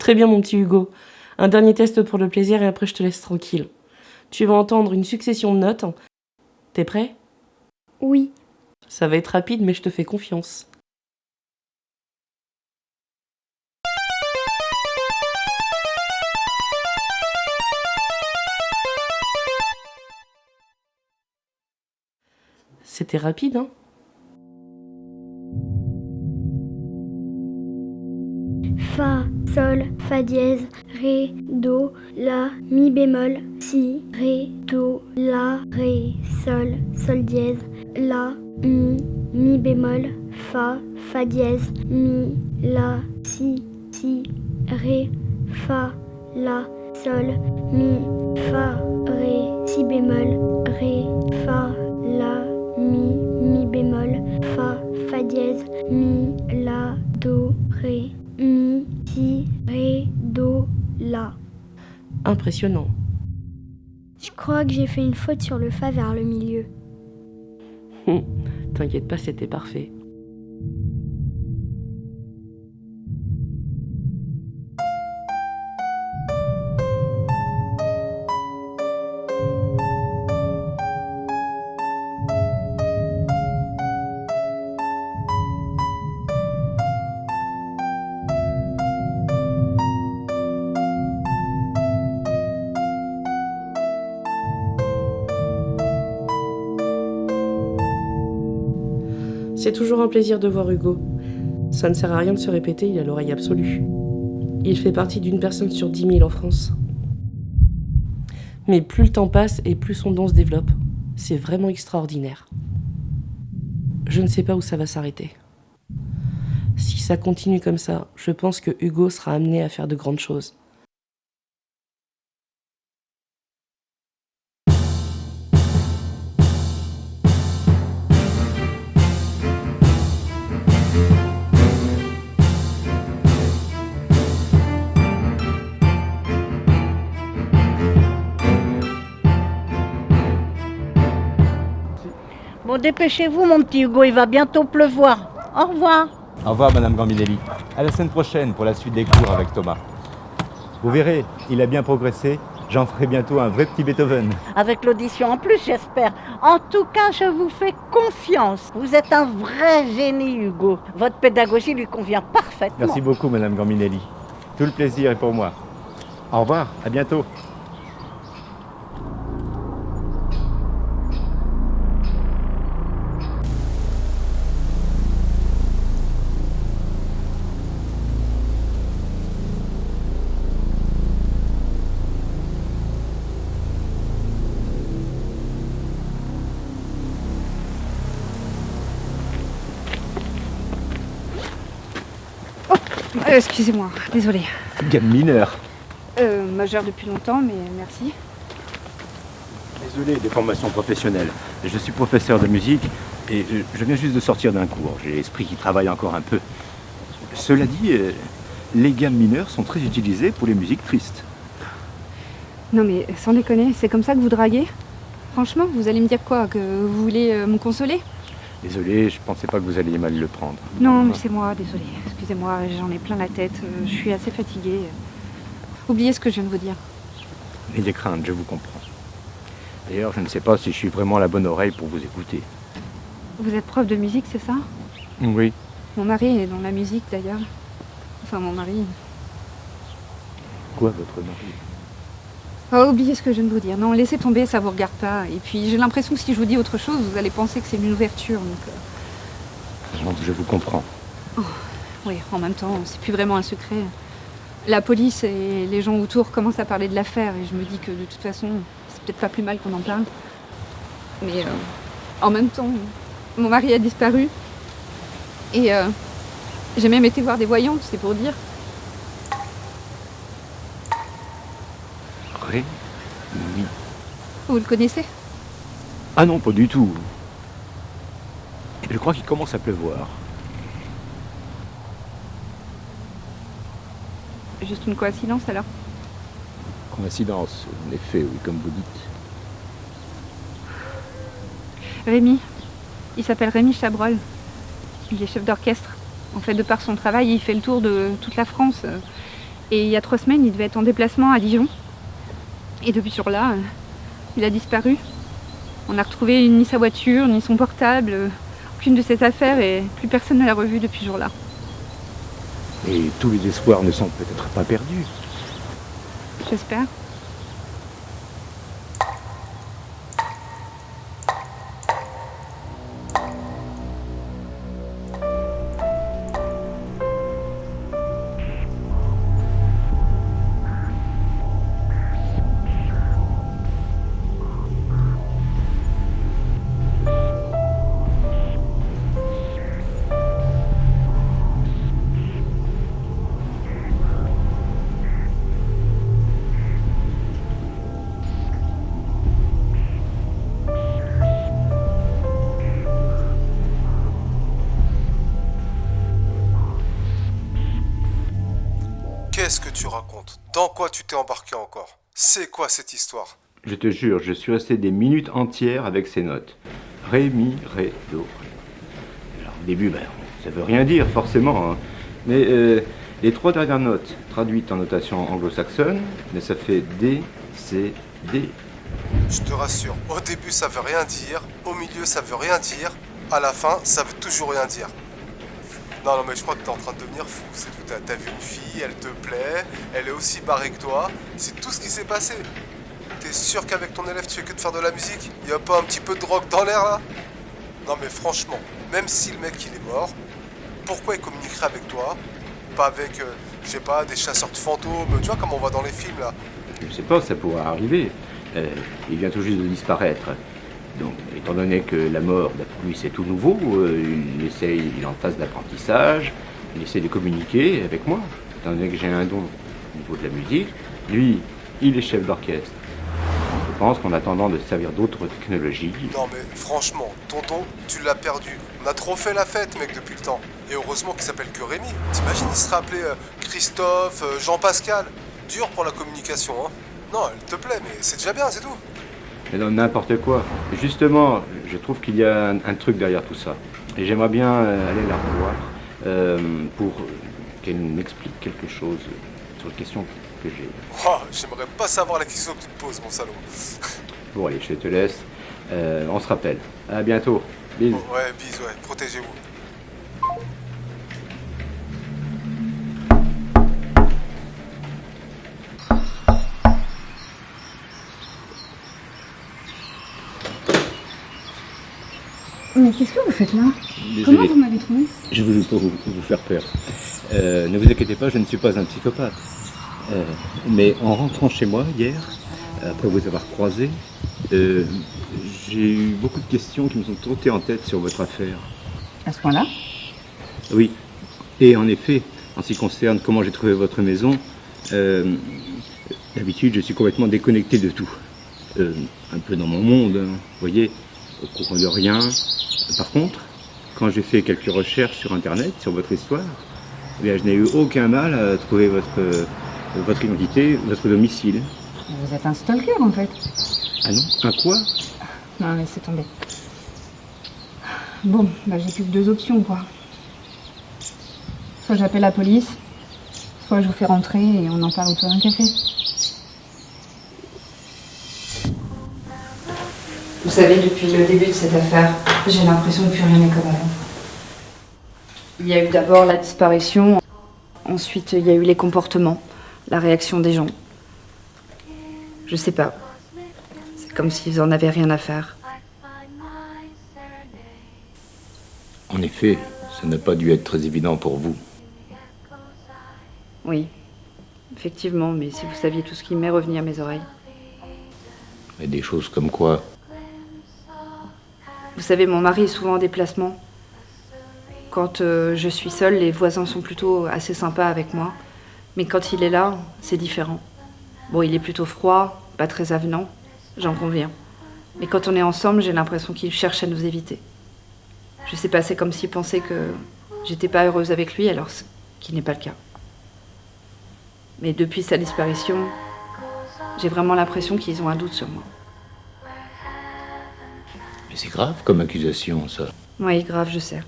Très bien, mon petit Hugo. Un dernier test pour le plaisir et après je te laisse tranquille. Tu vas entendre une succession de notes. T'es prêt ? Oui. Ça va être rapide, mais je te fais confiance. C'était rapide, hein ? Fa, sol, fa dièse, ré, do, la, mi bémol, si, ré, do, la, ré, sol, sol dièse, la, mi bémol, fa, fa dièse, mi, la, si, ré, fa, la, sol, mi, fa, ré, si bémol, ré, fa, la, mi bémol, fa dièse, mi, la, do, ré, mi, si, ré, do, la. Impressionnant. Je crois que j'ai fait une faute sur le fa vers le milieu. T'inquiète pas, c'était parfait. C'est toujours un plaisir de voir Hugo. Ça ne sert à rien de se répéter, il a l'oreille absolue. Il fait partie d'une personne sur 10 000 en France. Mais plus le temps passe et plus son don se développe. C'est vraiment extraordinaire. Je ne sais pas où ça va s'arrêter. Si ça continue comme ça, je pense que Hugo sera amené à faire de grandes choses. Bon, dépêchez-vous, mon petit Hugo, il va bientôt pleuvoir. Au revoir. Au revoir, Madame Gambinelli. À la semaine prochaine pour la suite des cours avec Thomas. Vous verrez, il a bien progressé. J'en ferai bientôt un vrai petit Beethoven. Avec l'audition en plus, j'espère. En tout cas, je vous fais confiance. Vous êtes un vrai génie, Hugo. Votre pédagogie lui convient parfaitement. Merci beaucoup, Madame Gambinelli. Tout le plaisir est pour moi. Au revoir, à bientôt. Excusez-moi, désolée. Gamme mineure. Majeure depuis longtemps, mais merci. Désolé des formations professionnelles. Je suis professeur de musique et je viens juste de sortir d'un cours. J'ai l'esprit qui travaille encore un peu. Cela dit, les gammes mineures sont très utilisées pour les musiques tristes. Non mais sans déconner, c'est comme ça que vous draguez ? Franchement, vous allez me dire quoi ? Que vous voulez me consoler ? Désolé, je pensais pas que vous alliez mal le prendre. Non, mais c'est moi, désolée. Excusez-moi, j'en ai plein la tête. Je suis assez fatiguée. Oubliez ce que je viens de vous dire. N'ayez crainte, je vous comprends. D'ailleurs, je ne sais pas si je suis vraiment la bonne oreille pour vous écouter. Vous êtes prof de musique, c'est ça ? Oui. Mon mari est dans la musique d'ailleurs. Enfin, mon mari... Quoi, votre mari ? Oh, oubliez ce que je viens de vous dire. Non, laissez tomber, ça vous regarde pas. Et puis, j'ai l'impression que si je vous dis autre chose, vous allez penser que c'est une ouverture. Donc, je vous comprends. Oh, oui, en même temps, c'est plus vraiment un secret. La police et les gens autour commencent à parler de l'affaire et je me dis que de toute façon, c'est peut-être pas plus mal qu'on en parle. Mais en même temps, mon mari a disparu. Et j'ai même été voir des voyantes, c'est pour dire. Rémi. Vous le connaissez ? Ah non, pas du tout. Je crois qu'il commence à pleuvoir. Juste une coïncidence alors ? Coïncidence, en effet, oui, comme vous dites. Rémi. Il s'appelle Rémi Chabrol. Il est chef d'orchestre. En fait, de par son travail, il fait le tour de toute la France. Et il y a 3 semaines, il devait être en déplacement à Dijon. Et depuis ce jour-là, il a disparu. On n'a retrouvé ni sa voiture, ni son portable, aucune de ses affaires, et plus personne ne l'a revu depuis ce jour-là. Et tous les espoirs ne sont peut-être pas perdus. J'espère. Qu'est-ce que tu racontes? Dans quoi tu t'es embarqué encore? C'est quoi cette histoire? Je te jure, je suis resté des minutes entières avec ces notes. Ré, mi, ré, do, ré. Alors au début, ça veut rien dire forcément, hein. Mais les 3 dernières notes, traduites en notation anglo-saxonne, mais ça fait D, C, D. Je te rassure, au début ça veut rien dire, au milieu ça veut rien dire, à la fin ça veut toujours rien dire. Non mais je crois que t'es en train de devenir fou, c'est tout. T'as vu une fille, elle te plaît, elle est aussi barrée que toi, c'est tout ce qui s'est passé. T'es sûr qu'avec ton élève tu fais que de faire de la musique? Y a pas un petit peu de drogue dans l'air là? Non mais franchement, même si le mec il est mort, pourquoi il communiquerait avec toi? Pas avec, je sais pas, des chasseurs de fantômes, tu vois comme on voit dans les films là. Je sais pas, ça pourrait arriver. Il vient tout juste de disparaître. Donc, étant donné que la mort, pour lui, c'est tout nouveau, il est en phase d'apprentissage, il essaie de communiquer avec moi. Étant donné que j'ai un don au niveau de la musique, lui, il est chef d'orchestre. Je pense qu'en attendant de servir d'autres technologies... Non mais franchement, tonton, tu l'as perdu. On a trop fait la fête, mec, depuis le temps. Et heureusement qu'il s'appelle que Rémi. T'imagines, il serait appelé Christophe, Jean-Pascal. Dur pour la communication, hein. Non, elle te plaît, mais c'est déjà bien, c'est tout. Mais dans n'importe quoi. Justement, je trouve qu'il y a un truc derrière tout ça. Et j'aimerais bien aller la revoir pour qu'elle m'explique quelque chose sur les questions que j'ai. Oh, j'aimerais pas savoir la question que tu te poses, mon salaud. Bon, allez, je te laisse. On se rappelle. À bientôt. Bisous. Ouais, bisous, ouais. Protégez-vous. Mais qu'est-ce que vous faites là? Désolé. Comment vous m'avez trouvé? Je voulais pas vous faire peur. Ne vous inquiétez pas, je ne suis pas un psychopathe. Mais en rentrant chez moi hier, après vous avoir croisé, j'ai eu beaucoup de questions qui me sont trottées en tête sur votre affaire. À ce point-là? Oui. Et en effet, en ce qui concerne comment j'ai trouvé votre maison, d'habitude je suis complètement déconnecté de tout. Un peu dans mon monde, hein, vous voyez, au courant de rien. Par contre, quand j'ai fait quelques recherches sur Internet, sur votre histoire, eh bien, je n'ai eu aucun mal à trouver votre identité, votre domicile. Vous êtes un stalker en fait. Ah non? Un quoi? Non, laissez tomber. Bon, j'ai plus que 2 options quoi. Soit j'appelle la police, soit je vous fais rentrer et on en parle autour d'un café. Vous savez, depuis le début de cette affaire, j'ai l'impression que plus rien n'est comme avant. Il y a eu d'abord la disparition, ensuite il y a eu les comportements, la réaction des gens. Je sais pas. C'est comme s'ils en avaient rien à faire. En effet, ça n'a pas dû être très évident pour vous. Oui, effectivement, mais si vous saviez tout ce qui m'est revenu à mes oreilles. Et des choses comme quoi? Vous savez, mon mari est souvent en déplacement. Quand je suis seule, les voisins sont plutôt assez sympas avec moi. Mais quand il est là, c'est différent. Bon, il est plutôt froid, pas très avenant, j'en conviens. Mais quand on est ensemble, j'ai l'impression qu'il cherche à nous éviter. Je sais pas, c'est comme s'il pensait que j'étais pas heureuse avec lui, alors ce qui n'est pas le cas. Mais depuis sa disparition, j'ai vraiment l'impression qu'ils ont un doute sur moi. Mais c'est grave comme accusation, ça. Oui, grave, je sais.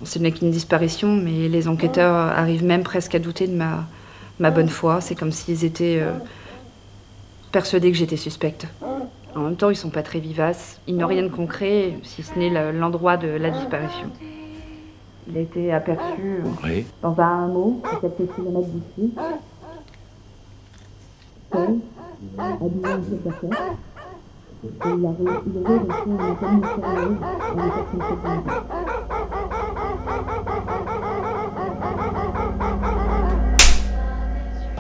Ce n'est qu'une disparition, mais les enquêteurs arrivent même presque à douter de ma bonne foi. C'est comme s'ils étaient persuadés que j'étais suspecte. En même temps, ils sont pas très vivaces. Ils n'ont rien de concret, si ce n'est l'endroit de la disparition. Il a été aperçu dans un hameau à quelques kilomètres d'ici. Seul, habillé en pied-à-terre. Et il aurait reçu un appel mystérieux avec son secrétaire.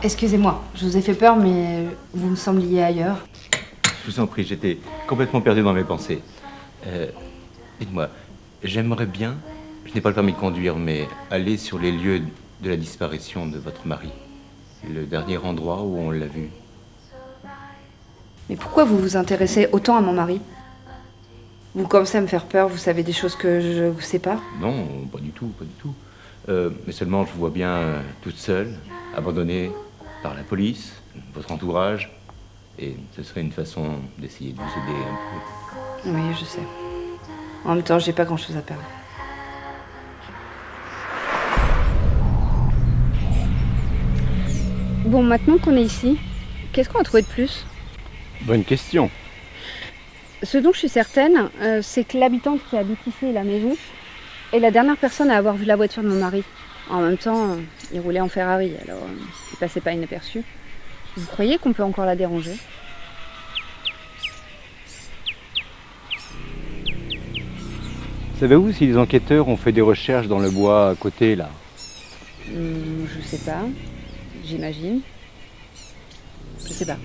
Excusez-moi, je vous ai fait peur, mais vous me sembliez ailleurs. Je vous en prie, j'étais complètement perdu dans mes pensées. Dites-moi, j'aimerais bien, je n'ai pas le permis de conduire, mais aller sur les lieux de la disparition de votre mari. Le dernier endroit où on l'a vu. Mais pourquoi vous vous intéressez autant à mon mari? Vous commencez à me faire peur, vous savez des choses que je ne sais pas? Non, pas du tout, pas du tout. Mais seulement, je vous vois bien toute seule, abandonnée par la police, votre entourage. Et ce serait une façon d'essayer de vous aider un peu. Oui, je sais. En même temps, j'ai pas grand-chose à perdre. Bon, maintenant qu'on est ici, qu'est-ce qu'on a trouvé de plus? Bonne question. Ce dont je suis certaine, c'est que l'habitante qui habite ici, la maison, est la dernière personne à avoir vu la voiture de mon mari. En même temps, il roulait en Ferrari, alors il passait pas inaperçu. Vous croyez qu'on peut encore la déranger? Savez-vous si les enquêteurs ont fait des recherches dans le bois à côté, là? Je sais pas. J'imagine. Je sais pas.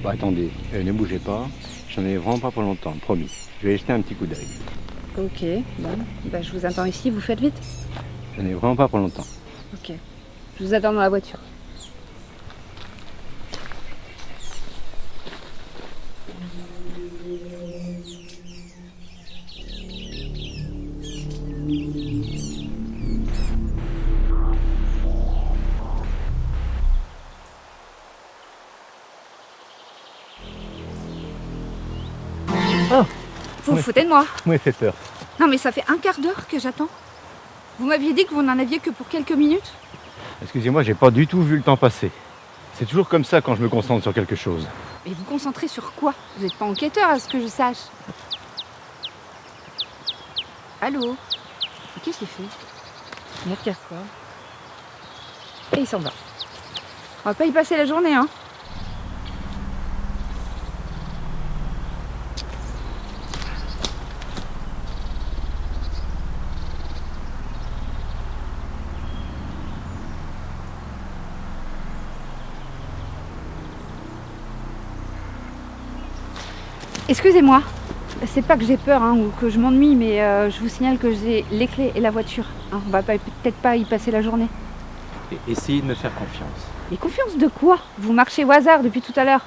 Bah, attendez, ne bougez pas. J'en ai vraiment pas pour longtemps, promis. Je vais jeter un petit coup d'œil. Ok, bon. Bah, je vous attends ici, vous faites vite. J'en ai vraiment pas pour longtemps. Ok. Je vous attends dans la voiture. Oh, vous vous foutez de moi? Vous m'avez fait peur. Non mais ça fait un quart d'heure que j'attends. Vous m'aviez dit que vous n'en aviez que pour quelques minutes. Excusez-moi, j'ai pas du tout vu le temps passer. C'est toujours comme ça quand je me concentre sur quelque chose. Mais vous concentrez sur quoi? Vous n'êtes pas enquêteur à ce que je sache. Allô? Qu'est-ce qu'il fait? Il regarde quoi? Et il s'en va. On va pas y passer la journée, hein. Excusez-moi, c'est pas que j'ai peur hein, ou que je m'ennuie, mais je vous signale que j'ai les clés et la voiture. Hein, on va peut-être pas y passer la journée. Et essayez de me faire confiance. Mais confiance de quoi? Vous marchez au hasard depuis tout à l'heure.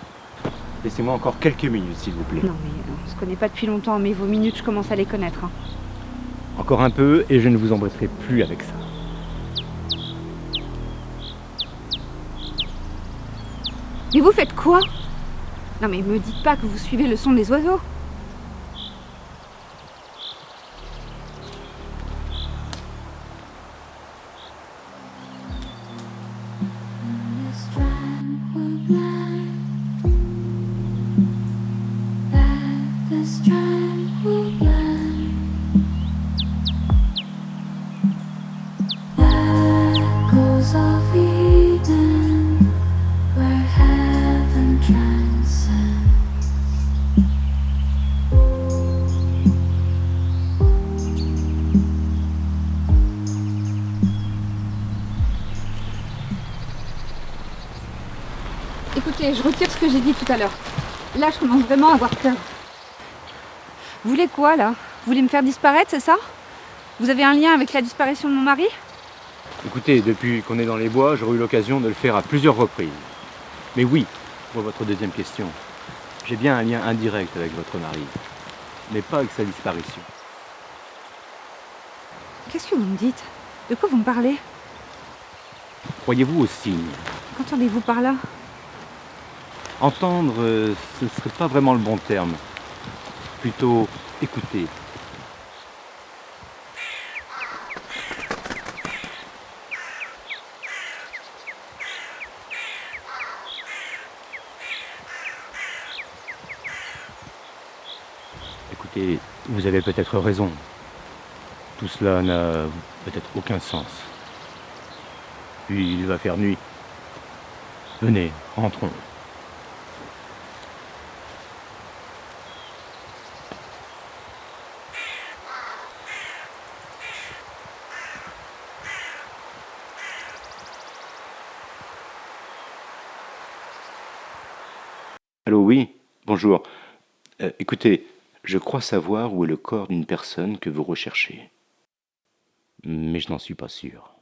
Laissez-moi encore quelques minutes, s'il vous plaît. Non mais on se connaît pas depuis longtemps, mais vos minutes, je commence à les connaître. Hein. Encore un peu et je ne vous embêterai plus avec ça. Mais vous faites quoi? Non mais me dites pas que vous suivez le son des oiseaux. Écoutez, je retire ce que j'ai dit tout à l'heure. Là, je commence vraiment à avoir peur. Vous voulez quoi, là? Vous voulez me faire disparaître, c'est ça? Vous avez un lien avec la disparition de mon mari? Écoutez, depuis qu'on est dans les bois, j'aurai eu l'occasion de le faire à plusieurs reprises. Mais oui, pour votre deuxième question, j'ai bien un lien indirect avec votre mari, mais pas avec sa disparition. Qu'est-ce que vous me dites? De quoi vous me parlez? Croyez-vous aux signes? Qu'entendez-vous par là? Entendre, ce ne serait pas vraiment le bon terme. Plutôt écouter. Écoutez, vous avez peut-être raison. Tout cela n'a peut-être aucun sens. Puis il va faire nuit. Venez, rentrons. Allô, oui, bonjour. Écoutez, je crois savoir où est le corps d'une personne que vous recherchez. Mais je n'en suis pas sûr.